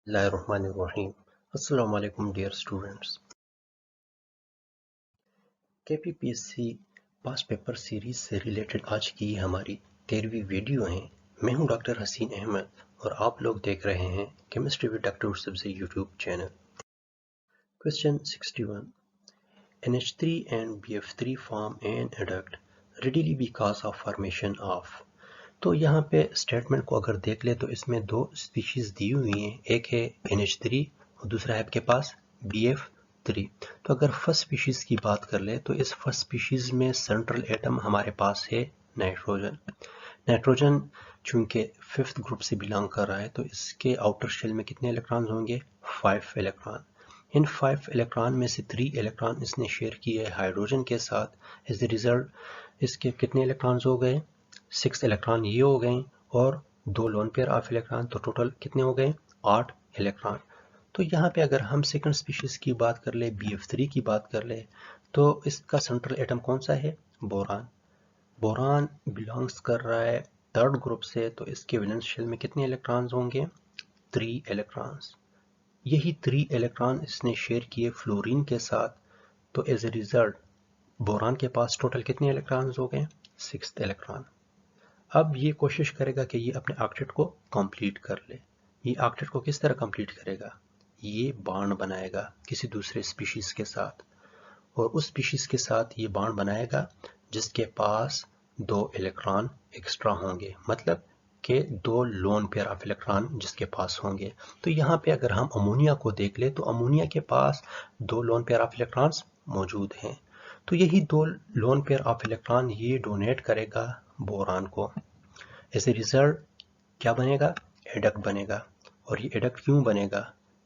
बिस्मिल्लाहिर्रहमानिर्रहीम। अस्सलाम वालेकुम डियर स्टूडेंट्स। केपीपीएससी पास पेपर सीरीज से रिलेटेड आज की हमारी 13वीं वीडियो है। मैं हूं डॉक्टर हसीन अहमद और आप लोग देख रहे हैं केमिस्ट्री विद डॉक्टर यूसुफ से YouTube channel. Question 61, NH3 and BF3 form an adduct readily because of formation of। तो यहाँ पे स्टेटमेंट को अगर देख ले तो इसमें दो स्पीशीज दी हुई हैं, एक है NH3 और दूसरा है आपके पास BF3। तो अगर फर्स्ट स्पीशीज की बात कर ले तो इस फर्स्ट स्पीशीज में सेंट्रल एटम हमारे पास है नाइट्रोजन। नाइट्रोजन चूंकि फिफ्थ ग्रुप से बिलोंग कर रहा है तो इसके आउटर शेल में कितने इलेक्ट्रॉन्स होंगे? 5 इलेक्ट्रॉन। इन 5 इलेक्ट्रॉन में से 3 इलेक्ट्रॉन इसने शेयर किए हाइड्रोजन के साथ। एज ए रिजल्ट इसके कितने इलेक्ट्रॉन्स हो गए? 6 इलेक्ट्रॉन ये हो गए और 2 लोन पेयर ऑफ इलेक्ट्रॉन, तो टोटल कितने हो गए? 8 इलेक्ट्रॉन। तो यहाँ पे अगर हम सेकंड स्पीशीज की बात कर ले, BF3 की बात कर ले, तो इसका सेंट्रल एटम कौन सा है? बोरान। बोरान बिलोंग्स कर रहा है थर्ड ग्रुप से, तो इसके वैलेंस शेल में कितने इलेक्ट्रॉन्स होंगे? 3 इलेक्ट्रॉन्स। यही 3 इलेक्ट्रॉन इसने शेयर किए फ्लोरीन के साथ, तो एज ए रिजल्ट बोरान के पास टोटल कितने इलेक्ट्रॉन्स हो गए? 6 इलेक्ट्रॉन। अब ये कोशिश करेगा कि ये अपने ऑक्टेट को कंप्लीट कर ले। ये ऑक्टेट को किस तरह कंप्लीट करेगा? ये बॉन्ड बनाएगा किसी दूसरे स्पीशीज के साथ, और उस स्पीशीज के साथ ये बॉन्ड बनाएगा जिसके पास 2 इलेक्ट्रॉन एक्स्ट्रा होंगे, मतलब कि 2 लोन पेयर ऑफ इलेक्ट्रॉन जिसके पास होंगे। तो यहाँ पे अगर हम अमोनिया को देख ले तो अमोनिया के पास 2 लोन पेयर ऑफ इलेक्ट्रॉन्स मौजूद हैं। तो यही 2 लोन पेयर ऑफ इलेक्ट्रॉन ये डोनेट करेगा बोरान को। एज ए रिजल्ट क्या बनेगा? एडक्ट बनेगा। और ये एडक्ट क्यों बनेगा?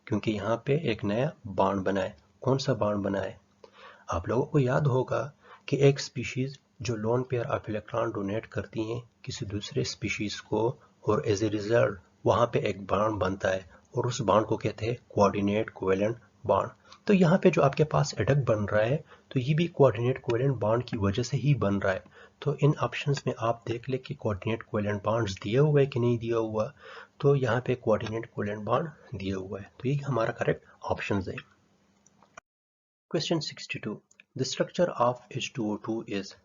क्योंकि यहाँ पे एक नया बॉन्ड बना है। कौन सा बॉन्ड बना है? आप लोगों को याद होगा कि एक स्पीशीज जो lone pair of electron donate करती हैं किसी दूसरे स्पीशीज को, और एज ए रिजल्ट वहाँ पे एक बॉन्ड बनता है, और उस बॉन्ड को कहते हैं कोऑर्डिनेट कोवेलेंट बॉन्ड। तो यहाँ पे जो आपके पास एडक्ट बन रहा है तो ये भी कोऑर्डिनेट कोवेलेंट बॉन्ड की वजह से ही बन रहा है। तो इन ऑप्शंस में आप देख ले कि कोऑर्डिनेट कोवेलेंट बॉन्ड्स दिया हुआ है कि नहीं दिया हुआ। तो यहाँ पे कोऑर्डिनेट कोवेलेंट बॉन्ड दिया हुआ है, तो यही हमारा करेक्ट ऑप्शन है। Question 62, the structure of H2O2 is.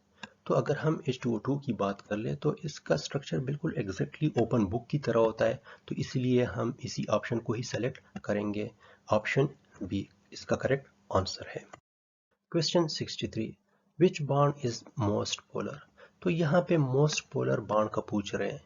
तो अगर हम H2O2 की बात कर ले तो इसका स्ट्रक्चर बिल्कुल एग्जैक्टली ओपन बुक की तरह होता है, तो इसलिए हम इसी ऑप्शन को ही सेलेक्ट करेंगे। ऑप्शन बी इसका करेक्ट आंसर है। Question 63, which bond is most polar. तो यहाँ पे मोस्ट पोलर बॉन्ड का पूछ रहे हैं।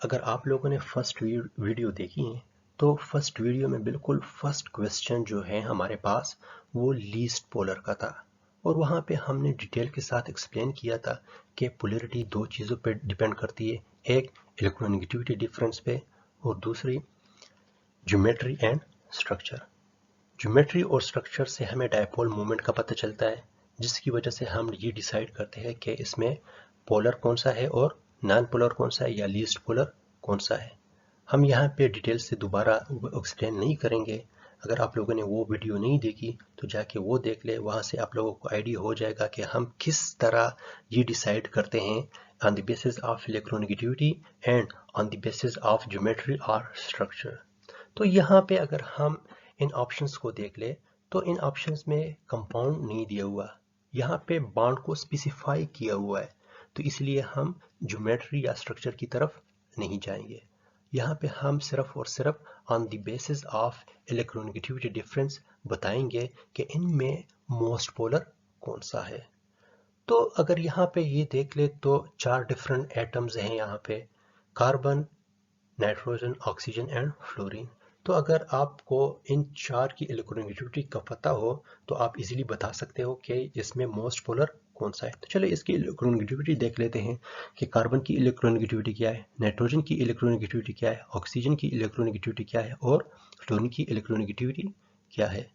अगर आप लोगों ने फर्स्ट वीडियो देखी है तो फर्स्ट वीडियो में बिल्कुल फर्स्ट क्वेश्चन जो है हमारे पास वो लीस्ट पोलर का था, और वहाँ पे हमने डिटेल के साथ एक्सप्लेन किया था कि पोलैरिटी 2 चीज़ों पे डिपेंड करती है, एक इलेक्ट्रोनेगेटिविटी डिफरेंस पे और दूसरी ज्योमेट्री एंड स्ट्रक्चर। ज्योमेट्री और स्ट्रक्चर से हमें डायपोल मोमेंट का पता चलता है, जिसकी वजह से हम ये डिसाइड करते हैं कि इसमें पोलर कौन सा है और नॉन पोलर कौन सा है या लीस्ट पोलर कौन सा है। हम यहाँ पे डिटेल से दोबारा एक्सप्लेन नहीं करेंगे। अगर आप लोगों ने वो वीडियो नहीं देखी तो जाके वो देख ले, वहाँ से आप लोगों को आइडिया हो जाएगा कि हम किस तरह ये डिसाइड करते हैं on the basis of electronegativity and on the basis of geometry और स्ट्रक्चर। तो यहाँ पे अगर हम इन ऑप्शंस को देख ले तो इन ऑप्शंस में कंपाउंड नहीं दिया हुआ, यहाँ पे बॉन्ड को स्पेसिफाई किया हुआ है, तो इसलिए हम ज्योमेट्री या स्ट्रक्चर की तरफ नहीं जाएंगे। यहाँ पे हम सिर्फ और सिर्फ on the basis of electronegativity difference बताएंगे कि इनमें मोस्ट पोलर कौन सा है। तो अगर यहाँ पे ये देख ले तो 4 डिफरेंट एटम्स हैं यहाँ पे, carbon, nitrogen, oxygen and fluorine. तो अगर आपको इन 4 की इलेक्ट्रोनेगेटिविटी का पता हो तो आप इजीली बता सकते हो कि इसमें मोस्ट पोलर कौन सा है। तो चलो इसकी इलेक्ट्रोनेगेटिविटी देख लेते हैं कि कार्बन की इलेक्ट्रोनेगेटिविटी क्या है, नाइट्रोजन की इलेक्ट्रोनेगेटिविटी क्या है, ऑक्सीजन की इलेक्ट्रोनेगेटिविटी क्या है और फ्लोरीन की इलेक्ट्रोनेगेटिविटी क्या है।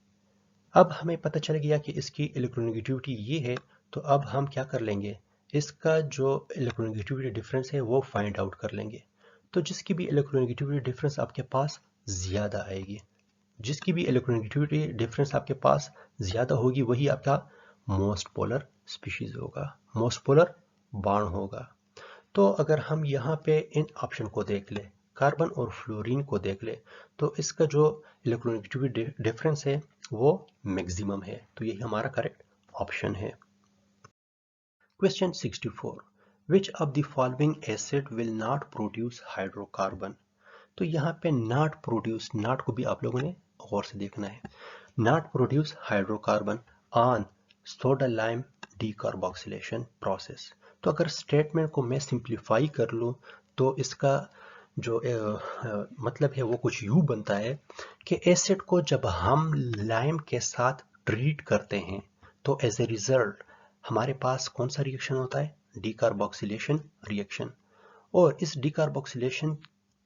अब हमें पता चल गया कि इसकी इलेक्ट्रोनेगेटिविटी ये है, तो अब हम क्या कर लेंगे, इसका जो इलेक्ट्रोनेगेटिविटी डिफरेंस है वो फाइंड आउट कर लेंगे। तो जिसकी भी इलेक्ट्रोनेगेटिविटी डिफरेंस आपके पास ज़्यादा आएगी, जिसकी भी इलेक्ट्रोनेगेटिविटी डिफरेंस आपके पास ज़्यादा होगी वही आपका मोस्ट पोलर स्पीशीज होगा, मोस्ट पोलर बॉन्ड होगा। तो अगर हम यहाँ पे इन ऑप्शन को देख ले, कार्बन और फ्लोरीन को देख ले तो इसका जो इलेक्ट्रोनेगेटिविटी डिफरेंस है वो मैक्सिमम है, तो यही हमारा करेक्ट ऑप्शन है। Question 64, which of the following acid will not produce hydrocarbon. तो यहाँ पे नॉट प्रोड्यूस, नॉट को भी आप लोगों ने गौर से देखना है। Not produce hydrocarbon on soda lime decarboxylation process. तो अगर स्टेटमेंट को मैं सिंप्लीफाई कर लूँ तो इसका जो मतलब है वो कुछ यूं बनता है कि एसिड को जब हम लाइम के साथ ट्रीट करते हैं तो एज ए रिजल्ट हमारे पास कौन सा रिएक्शन होता है, डीकार्बोक्सिलेशन रिएक्शन। और इस डीकार्बोक्सिलेशन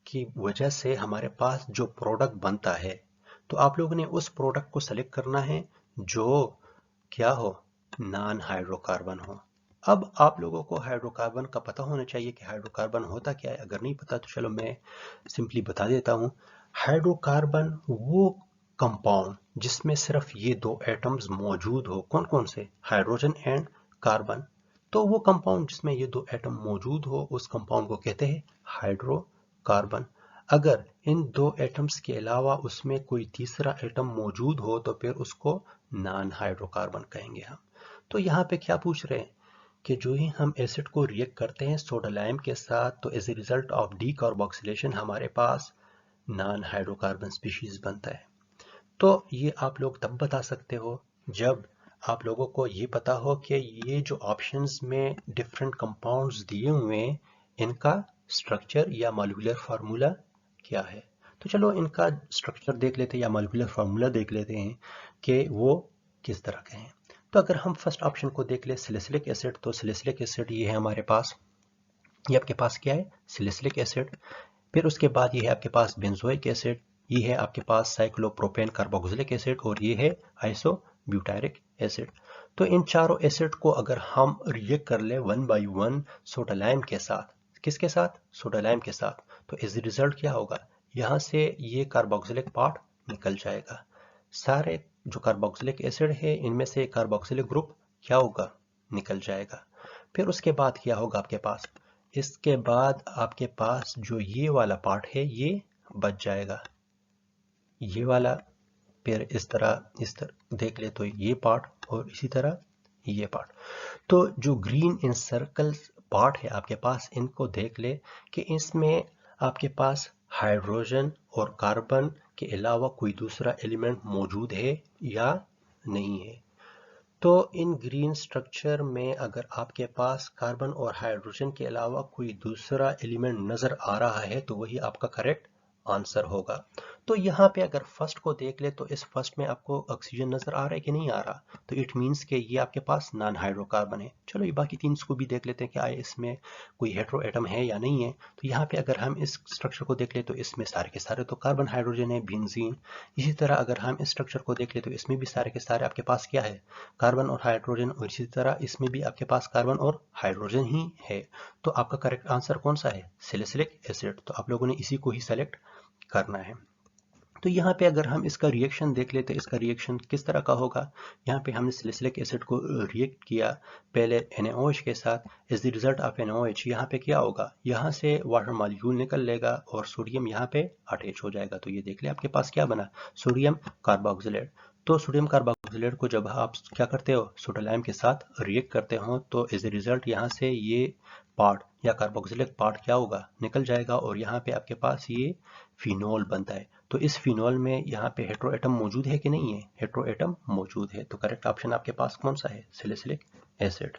की वजह से हमारे पास जो प्रोडक्ट बनता है तो आप लोगों ने उस प्रोडक्ट को सेलेक्ट करना है जो क्या हो, नॉन हाइड्रोकार्बन हो। अब आप लोगों को हाइड्रोकार्बन का पता होना चाहिए कि हाइड्रोकार्बन होता क्या है। अगर नहीं पता तो चलो मैं सिंपली बता देता हूँ। हाइड्रोकार्बन वो कंपाउंड जिसमें सिर्फ ये दो एटम्स मौजूद हो, कौन कौन से, हाइड्रोजन एंड कार्बन। तो वो कंपाउंड जिसमें ये दो एटम मौजूद हो उस कंपाउंड को कहते हैं हाइड्रोकार्बन। अगर इन दो एटम्स के अलावा उसमें कोई तीसरा एटम मौजूद हो तो फिर उसको नॉन हाइड्रोकार्बन कहेंगे हम। तो यहाँ पे क्या पूछ रहे हैं कि जो ही हम एसिड को रिएक्ट करते हैं सोडा लाइम के साथ तो as a result of decarboxylation हमारे पास नॉन हाइड्रोकार्बन स्पीशीज बनता है। तो ये आप लोग तब बता सकते हो जब आप लोगों को ये पता हो कि ये जो ऑप्शंस में डिफरेंट कंपाउंड्स दिए हुए हैं इनका स्ट्रक्चर या मॉलिक्यूलर फार्मूला क्या है। तो चलो इनका स्ट्रक्चर देख लेते हैं या मॉलिक्यूलर फार्मूला देख लेते हैं कि वो किस तरह के हैं। तो अगर हम फर्स्ट ऑप्शन को देख ले सैलिसिलिक एसिड, तो सैलिसिलिक एसिड ये है हमारे पास, ये आपके पास क्या है, सैलिसिलिक एसिड। फिर उसके बाद ये है आपके पास बेंजोइक एसिड, ये है आपके पास साइक्लोप्रोपेन कार्बोक्सिलिक एसिड और ये है आइसोब्यूटायरिक एसिड। तो इन चारों एसिड को अगर हम रिएक्ट कर ले one by one soda lime के साथ, किसके साथ, सोडा लाइम के साथ, तो एज ए रिजल्ट क्या होगा, यहाँ से ये कार्बोक्सिलिक पार्ट निकल जाएगा। सारे जो कार्बोक्सिलिक एसिड है इनमें से कार्बोक्सिलिक ग्रुप क्या होगा, निकल जाएगा। फिर उसके बाद क्या होगा आपके पास, इसके बाद आपके पास जो ये वाला पार्ट है ये बच जाएगा, ये वाला। फिर इस तरह देख ले तो ये पार्ट और इसी तरह ये पार्ट। तो जो ग्रीन इन सर्कल्स पार्ट है आपके पास इनको देख ले कि इसमें आपके पास हाइड्रोजन और कार्बन के अलावा कोई दूसरा एलिमेंट मौजूद है या नहीं है। तो इन ग्रीन स्ट्रक्चर में अगर आपके पास कार्बन और हाइड्रोजन के अलावा कोई दूसरा एलिमेंट नजर आ रहा है तो वही आपका करेक्ट आंसर होगा। तो यहाँ पे अगर फर्स्ट को देख ले तो इस फर्स्ट में आपको ऑक्सीजन नजर आ रहा है कि नहीं आ रहा, तो इट मींस कि ये आपके पास नॉन हाइड्रोकार्बन है। चलो ये बाकी तीन को भी देख लेते हैं कि इसमें कोई हेटेरो एटम है या नहीं है। तो यहाँ पे अगर हम इस स्ट्रक्चर को देख ले तो इसमें सारे के सारे तो कार्बन हाइड्रोजन है, बेंजीन। इसी तरह अगर हम इस स्ट्रक्चर को देख ले तो इसमें भी सारे के सारे आपके पास क्या है, कार्बन और हाइड्रोजन, और इसी तरह इसमें भी आपके पास कार्बन और हाइड्रोजन ही है। तो आपका करेक्ट आंसर कौन सा है, सैलिसिलिक एसिड। तो आप लोगों ने इसी को ही सेलेक्ट करना है। तो यहाँ पे अगर हम इसका रिएक्शन देख लेते हैं, इसका रिएक्शन किस तरह का होगा। यहाँ पे हमने सैलिसिलिक एसिड को रिएक्ट किया पहले NaOH के साथ, is the result of NaOH यहाँ पे क्या होगा, यहाँ से वाटर मॉलिक्यूल निकल लेगा और सोडियम यहाँ पे अटैच हो जाएगा। तो ये देख ले आपके पास क्या बना, सोडियम कार्बोक्सिलेट। तो सोडियम कार्बोक्सिलेट को जब आप क्या करते हो, सोडा लाइम के साथ रिएक्ट करते हो तो एज ए रिजल्ट यहाँ से ये पार्ट या कार्बोक्सिलिक पार्ट क्या होगा, निकल जाएगा और यहाँ पे आपके पास ये फिनोल बनता है। तो इस फिनोल में यहाँ पे हेटेरो एटम मौजूद है कि नहीं है, हेटेरो एटम मौजूद है। तो करेक्ट ऑप्शन आपके पास कौन सा है, सैलिसिलिक एसिड।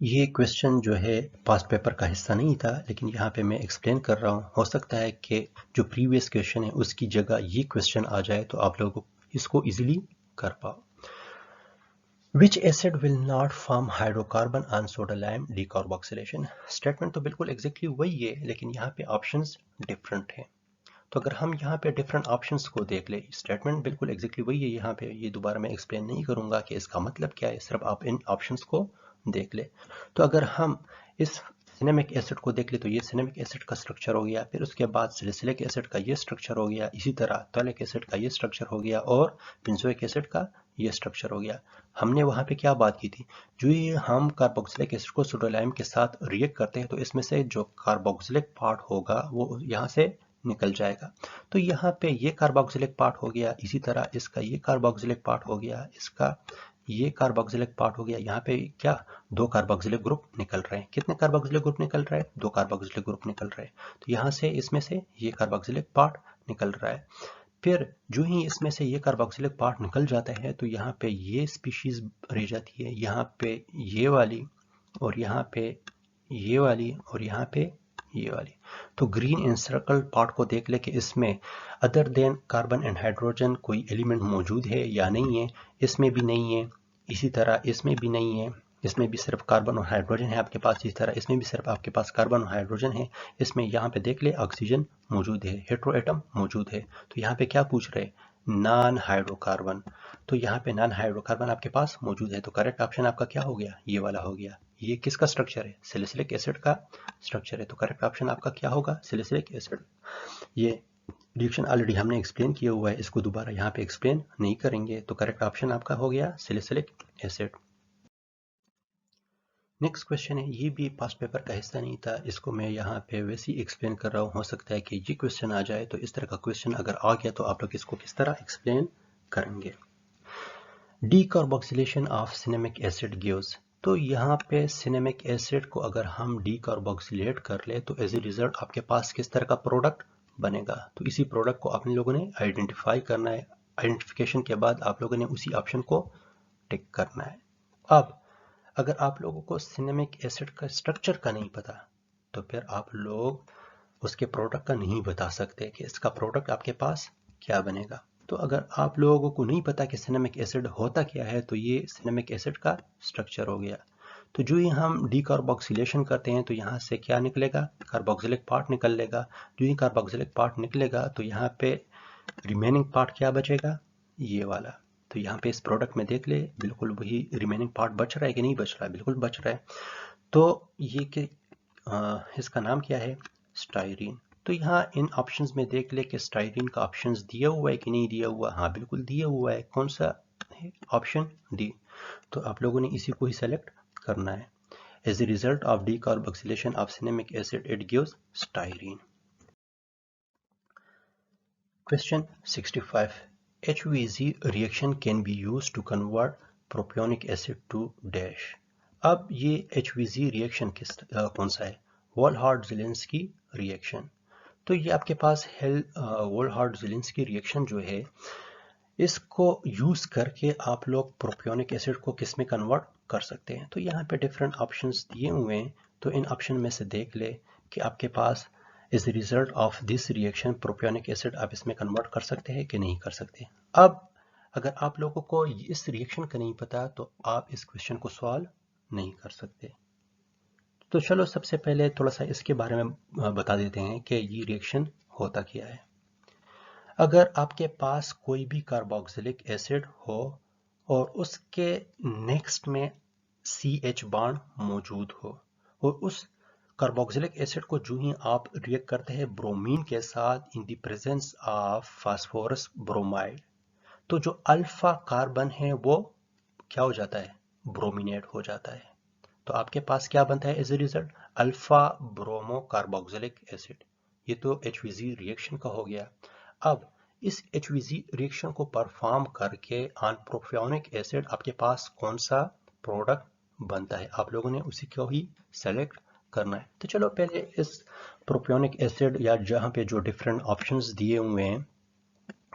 ये क्वेश्चन जो है पास्ट पेपर का हिस्सा नहीं था लेकिन यहाँ पे मैं एक्सप्लेन कर रहा हूँ। हो सकता है कि जो प्रीवियस क्वेश्चन है उसकी जगह ये क्वेश्चन आ जाए तो आप लोग इसको इजीली कर पाओ। Which acid will not form hydrocarbon on soda lime decarboxylation? Statement तो बिल्कुल एग्जैक्टली वही है लेकिन यहाँ पे ऑप्शंस डिफरेंट है। तो अगर हम यहाँ पे डिफरेंट ऑप्शंस को देख ले, स्टेटमेंट बिल्कुल एग्जैक्टली वही है, यहाँ पे ये दोबारा मैं एक्सप्लेन नहीं करूंगा कि इसका मतलब क्या है, सिर्फ आप इन ऑप्शंस को देख ले। तो अगर हम इस सिनेमिक एसिड को देख ले तो ये सिनेमिक एसिड का स्ट्रक्चर हो गया, फिर उसके बाद सैलिसिलिक एसिड का ये स्ट्रक्चर हो गया, इसी तरह टॉलिक एसिड का ये स्ट्रक्चर हो गया और बेंजोइक एसिड का ये स्ट्रक्चर हो गया। हमने वहाँ पे क्या बात की थी, जो ये हम कार्बोक्सिलिक एसिड को सोडियम के साथ रिएक्ट करते हैं तो इसमें से जो कार्बोक्सिलिक पार्ट होगा वो यहाँ से निकल जाएगा। तो यहाँ पे ये कार्बोक्सिलिक पार्ट हो गया, इसी तरह इसका ये कार्बोक्सिलिक पार्ट हो गया, इसका ये कार्बोक्सिलिक पार्ट हो गया। यहाँ पे क्या 2 कार्बोक्सिलिक ग्रुप निकल रहे हैं। कितने कार्बोक्सिलिक ग्रुप निकल रहे हैं? 2 कार्बोक्सिलिक ग्रुप निकल रहे हैं। तो यहाँ से इसमें से ये कार्बोक्सिलिक पार्ट निकल रहा है। फिर जो ही इसमें से ये कार्बोक्सिलिक पार्ट निकल जाता है तो यहाँ पे ये स्पीशीज रह जाती है, यहाँ पे ये वाली और यहाँ पे ये वाली और यहाँ पे ये वाली। तो ग्रीन एनसर्कल पार्ट को देख ले कि इसमें other than carbon and hydrogen कोई एलिमेंट मौजूद है या नहीं है। इसमें भी नहीं है, इसी तरह इसमें भी नहीं है, इसमें भी सिर्फ कार्बन और हाइड्रोजन है आपके पास, इसी तरह इसमें भी सिर्फ आपके पास कार्बन और हाइड्रोजन है। इसमें यहाँ पे देख ले ऑक्सीजन मौजूद है, हेटेरोएटम मौजूद है। तो यहाँ पे क्या पूछ रहे हैं? Non hydrocarbon. तो यहाँ पे नॉन हाइड्रोकार्बन आपके पास मौजूद है। तो करेक्ट ऑप्शन आपका क्या हो गया? ये वाला हो गया। ये किसका स्ट्रक्चर है? सैलिसिलिक एसिड का स्ट्रक्चर है। तो करेक्ट ऑप्शन आपका क्या होगा? Salicylic acid. ये रिएक्शन ऑलरेडी हमने एक्सप्लेन किया हुआ है, इसको दोबारा यहाँ पे एक्सप्लेन नहीं करेंगे। तो करेक्ट ऑप्शन आपका हो गया सैलिसिलिक एसिड। नेक्स्ट क्वेश्चन है, ये भी पास्ट पेपर का हिस्सा नहीं था, इसको मैं यहाँ पे वैसे ही एक्सप्लेन कर रहा हूँ। हो सकता है कि ये क्वेश्चन आ जाए, तो इस तरह का क्वेश्चन अगर आ गया तो आप लोग इसको किस तरह एक्सप्लेन करेंगे। Decarboxylation of cinnamic acid gives. तो यहाँ पे सिनेमिक एसिड को अगर हम डीकार्बोक्सिलेट कर ले तो एज ए रिजल्ट आपके पास किस तरह का प्रोडक्ट बनेगा। तो इसी प्रोडक्ट को आप लोगों ने आइडेंटिफाई करना है। आइडेंटिफिकेशन के बाद आप लोगों ने उसी ऑप्शन को टिक करना है। अब अगर आप लोगों को सिनेमिक एसिड का स्ट्रक्चर का नहीं पता तो फिर आप लोग उसके प्रोडक्ट का नहीं बता सकते कि इसका प्रोडक्ट आपके पास क्या बनेगा। तो अगर आप लोगों को नहीं पता कि सिनेमिक एसिड होता क्या है तो ये सिनेमिक एसिड का स्ट्रक्चर हो गया। तो जो ही हम डीकार्बोक्सिलेशन करते हैं तो यहाँ से क्या निकलेगा? कार्बोक्सिलिक पार्ट निकल लेगा। जो ही कार्बोक्सिलिक पार्ट निकलेगा तो यहाँ पे रिमेनिंग पार्ट क्या बचेगा? ये वाला। तो यहाँ पे इस प्रोडक्ट में देख ले, बिल्कुल वही रिमेनिंग पार्ट बच रहा है कि नहीं बच रहा है? बिल्कुल बच रहा है। तो ये कि इसका नाम क्या है? स्टाइरीन। तो यहाँ इन ऑप्शंस में देख ले कि स्टाइरीन का ऑप्शंस दिया हुआ है कि नहीं दिया हुआ? हाँ बिल्कुल दिया हुआ है। कौन सा है? Option D. तो आप लोगों ने इसी को ही सेलेक्ट करना है। As a result of decarboxylation of cinnamic acid it gives styrene. Question 65. HVZ reaction can be used to convert propionic acid to dash. अब ये HVZ रिएक्शन कौन सा है? वोल्हार्ड-ज़ेलेंस्की रिएक्शन। तो ये आपके पास है वोल्हार्ड-ज़ेलेंस्की रिएक्शन जो है, इसको यूज करके आप लोग प्रोपियोनिक एसिड को किस में कन्वर्ट कर सकते हैं। तो यहाँ पे डिफरेंट ऑप्शंस दिए हुए हैं, तो इन ऑप्शन में से देख ले कि आपके पास as a result of this reaction propionic acid आप इसमें कन्वर्ट कर सकते हैं कि नहीं कर सकते। अब अगर आप लोगों को इस रिएक्शन का नहीं पता तो आप इस क्वेश्चन को सॉल्व नहीं कर सकते। तो चलो सबसे पहले थोड़ा सा इसके बारे में बता देते हैं कि ये रिएक्शन होता क्या है। अगर आपके पास कोई भी कार्बोक्सिलिक एसिड हो और उसके नेक्स्ट में CH बॉन्ड मौजूद हो और उस कार्बोक्सिलिक एसिड को जो ही आप रिएक्ट करते हैं ब्रोमीन के साथ in the presence of phosphorus bromide, तो जो अल्फा कार्बन है वो क्या हो जाता है? ब्रोमिनेट हो जाता है। तो आपके पास क्या बनता है as a result? Alpha bromo carboxylic acid. ये तो HVZ रिएक्शन का हो गया। अब इस HVZ रिएक्शन को परफॉर्म करके ऑन प्रोपियोनिक एसिड आपके पास कौन सा प्रोडक्ट बनता है, आप लोगों ने उसी को ही सेलेक्ट करना है। तो चलो पहले इस प्रोपियोनिक एसिड या जहाँ पे जो डिफरेंट ऑप्शंस दिए हुए हैं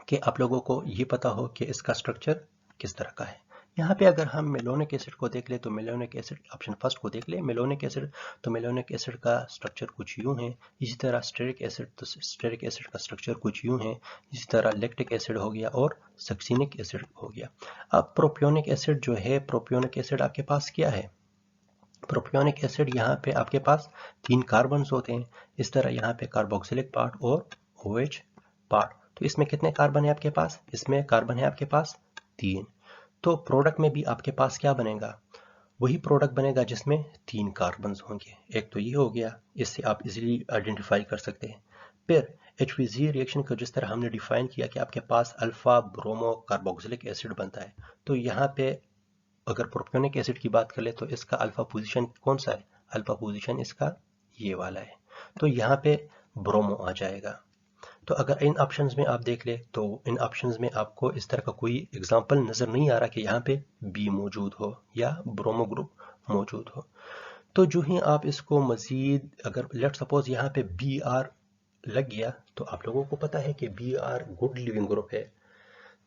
कि आप लोगों को ये पता हो कि इसका स्ट्रक्चर किस तरह का है। यहाँ पे अगर हम मेलोनिक एसिड को देख ले तो मेलोनिक एसिड ऑप्शन फर्स्ट को देख ले, मेलोनिक एसिड, तो मेलोनिक एसिड का स्ट्रक्चर कुछ यूं है। इसी तरह स्टेरिक एसिड, तो स्टेरिक एसिड का स्ट्रक्चर कुछ यूं है। इसी तरह लैक्टिक एसिड हो गया और सक्सिनिक एसिड हो गया। अब प्रोपियोनिक एसिड जो है, प्रोपियोनिक एसिड आपके पास क्या है? प्रोपियोनिक एसिड यहाँ पे आपके पास 3 कार्बन्स होते हैं। इस तरह यहाँ पे कार्बोक्सिलिक पार्ट और OH पार्ट। तो इसमें कितने कार्बन है आपके पास? इसमें कार्बन है आपके पास 3। तो प्रोडक्ट में भी आपके पास क्या बनेगा? वही प्रोडक्ट बनेगा जिसमें 3 कार्बन्स होंगे। एक तो ये हो गया, इससे आप इजीली आइडेंटिफाई कर सकते हैं। फिर HVZ रिएक्शन को जिस तरह हमने डिफाइन किया कि आपके पास अल्फा ब्रोमो कार्बोक्सिलिक एसिड बनता है, तो यहाँ पे अगर प्रोपियोनिक एसिड की बात कर ले तो इसका अल्फा पोजीशन कौन सा है? अल्फा पोजीशन इसका ये वाला है, तो यहाँ पे ब्रोमो आ जाएगा। तो अगर इन ऑप्शंस में आप देख ले तो इन ऑप्शंस में आपको इस तरह का कोई एग्जांपल नज़र नहीं आ रहा कि यहाँ पे बी मौजूद हो या ब्रोमो ग्रुप मौजूद हो। तो जो ही आप इसको मज़ीद, अगर लेट सपोज यहाँ पे बी आर लग गया, तो आप लोगों को पता है कि B R good leaving group है।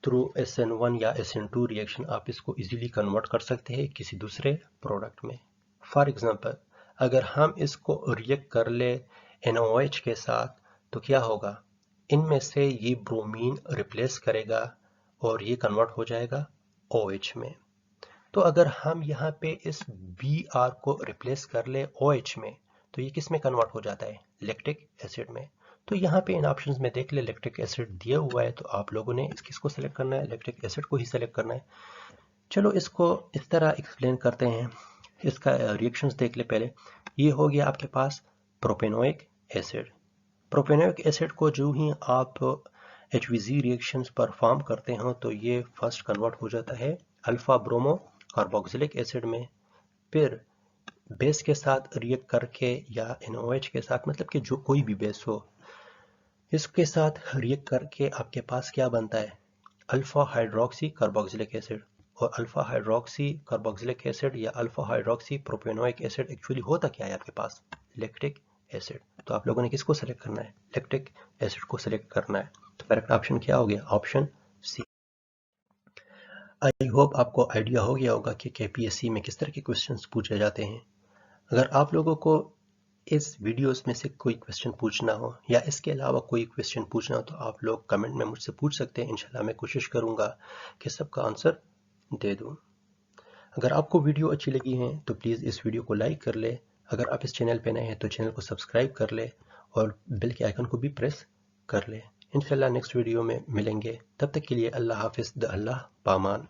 थ्रू SN1 या SN2 रिएक्शन आप इसको इजीली कन्वर्ट कर सकते हैं किसी दूसरे प्रोडक्ट में। फॉर एग्जांपल, अगर हम इसको रिएक्ट कर ले NaOH के साथ तो क्या होगा? इनमें से ये ब्रोमीन रिप्लेस करेगा और ये कन्वर्ट हो जाएगा OH में। तो अगर हम यहाँ पे इस Br को रिप्लेस कर ले OH में, तो ये किस में कन्वर्ट हो जाता है? लैक्टिक एसिड में। तो यहाँ पे इन ऑप्शंस में देख ले लैक्टिक एसिड दिया हुआ है, तो आप लोगों ने किसको सेलेक्ट करना है? लैक्टिक एसिड को ही सेलेक्ट करना है। चलो इसको इस तरह एक्सप्लेन करते हैं। इसका रिएक्शंस देख ले पहले। ये हो गया आपके पास प्रोपेनोइक एसिड। प्रोपेनोइक एसिड को जो ही आप HVZ रिएक्शंस परफॉर्म करते हो तो ये फर्स्ट कन्वर्ट हो जाता है अल्फा ब्रोमो कार्बोक्सिलिक एसिड में। फिर बेस के साथ रिएक्ट करके या NaOH के साथ, मतलब कि जो कोई भी बेस हो, इसके साथ रिएक्ट करके आपके पास क्या बनता है? Alpha hydroxy carboxylic acid. और अल्फा हाइड्रोक्सी कार्बोक्सिलिक एसिड या alpha hydroxy propanoic acid actually होता क्या है आपके पास? Lactic acid. तो आप लोगों ने किसको सेलेक्ट करना है? लैक्टिक एसिड को सेलेक्ट करना है। तो करेक्ट ऑप्शन क्या हो गया? Option C. आई होप आपको आइडिया हो गया होगा कि KPSC में किस तरह के क्वेश्चंस पूछे जाते हैं। अगर आप लोगों को इस वीडियोस में से कोई क्वेश्चन पूछना हो या इसके अलावा कोई क्वेश्चन पूछना हो तो आप लोग कमेंट में मुझसे पूछ सकते हैं। इंशाल्लाह मैं कोशिश करूंगा कि सबका आंसर दे दूं। अगर आपको वीडियो अच्छी लगी है तो प्लीज़ इस वीडियो को लाइक कर ले। अगर आप इस चैनल पे नए हैं तो चैनल को सब्सक्राइब कर ले और बेल के आइकन को भी प्रेस कर ले। इंशाल्लाह नेक्स्ट वीडियो में मिलेंगे। तब तक के लिए अल्लाह हाफिज़, द अल्लाह पामान।